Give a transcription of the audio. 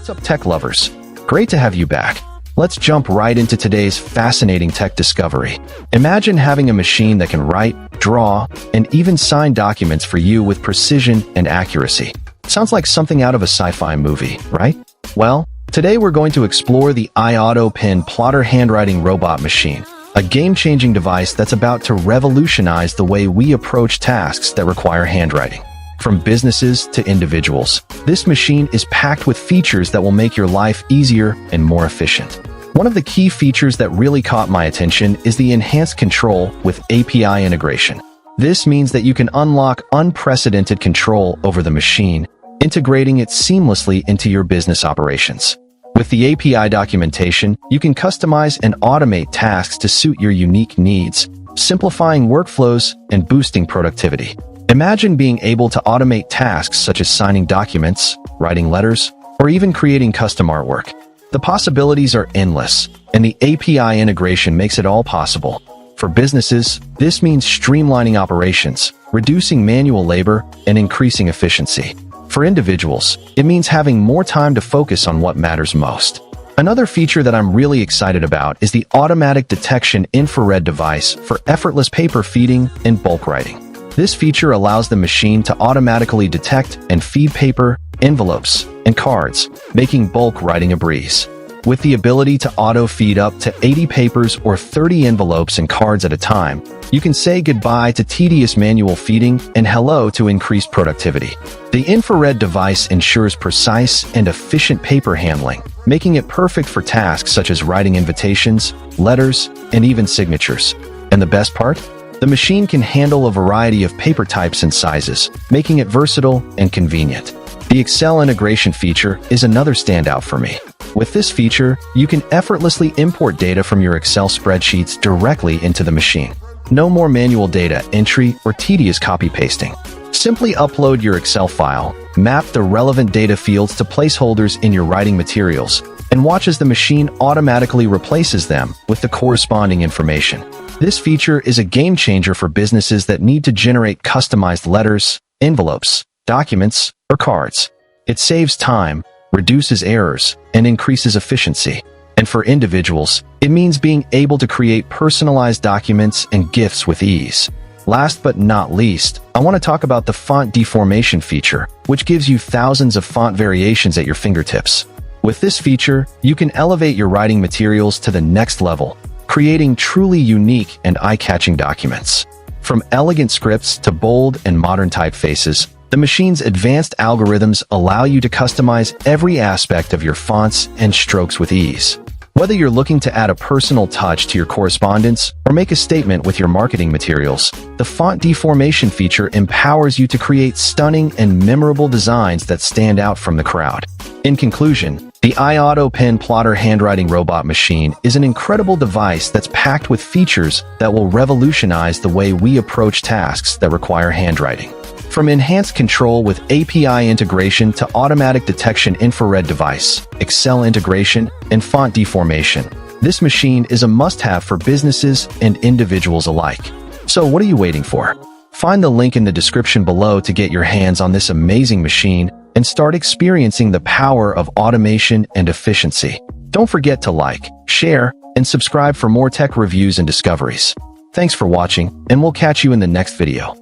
What's up, tech lovers? Great to have you back. Let's jump right into today's fascinating tech discovery. Imagine having a machine that can write, draw, and even sign documents for you with precision and accuracy. Sounds like something out of a sci-fi movie, right? Well, today we're going to explore the iAuto Pen Plotter Handwriting Robot Machine, a game-changing device that's about to revolutionize the way we approach tasks that require handwriting. From businesses to individuals, this machine is packed with features that will make your life easier and more efficient. One of the key features that really caught my attention is the enhanced control with API integration. This means that you can unlock unprecedented control over the machine, integrating it seamlessly into your business operations. With the API documentation, you can customize and automate tasks to suit your unique needs, simplifying workflows and boosting productivity. Imagine being able to automate tasks such as signing documents, writing letters, or even creating custom artwork. The possibilities are endless, and the API integration makes it all possible. For businesses, this means streamlining operations, reducing manual labor, and increasing efficiency. For individuals, it means having more time to focus on what matters most. Another feature that I'm really excited about is the automatic detection infrared device for effortless paper feeding and bulk writing. This feature allows the machine to automatically detect and feed paper, envelopes, and cards, making bulk writing a breeze. With the ability to auto-feed up to 80 papers or 30 envelopes and cards at a time, you can say goodbye to tedious manual feeding and hello to increased productivity. The infrared device ensures precise and efficient paper handling, making it perfect for tasks such as writing invitations, letters, and even signatures. And the best part? The machine can handle a variety of paper types and sizes, making it versatile and convenient. The Excel integration feature is another standout for me. With this feature, you can effortlessly import data from your Excel spreadsheets directly into the machine. No more manual data entry or tedious copy-pasting. Simply upload your Excel file, map the relevant data fields to placeholders in your writing materials, and watch as the machine automatically replaces them with the corresponding information. This feature is a game changer for businesses that need to generate customized letters, envelopes, documents, or cards. It saves time, reduces errors, and increases efficiency. And for individuals, it means being able to create personalized documents and gifts with ease. Last but not least, I want to talk about the font deformation feature, which gives you thousands of font variations at your fingertips. With this feature, you can elevate your writing materials to the next level, creating truly unique and eye-catching documents. From elegant scripts to bold and modern typefaces, the machine's advanced algorithms allow you to customize every aspect of your fonts and strokes with ease. Whether you're looking to add a personal touch to your correspondence or make a statement with your marketing materials, the font deformation feature empowers you to create stunning and memorable designs that stand out from the crowd. In conclusion, the iAuto Pen Plotter Handwriting Robot Machine is an incredible device that's packed with features that will revolutionize the way we approach tasks that require handwriting. From enhanced control with API integration to automatic detection infrared device, Excel integration, and font deformation, this machine is a must-have for businesses and individuals alike. So what are you waiting for? Find the link in the description below to get your hands on this amazing machine and start experiencing the power of automation and efficiency. Don't forget to like, share, and subscribe for more tech reviews and discoveries. Thanks for watching, and we'll catch you in the next video.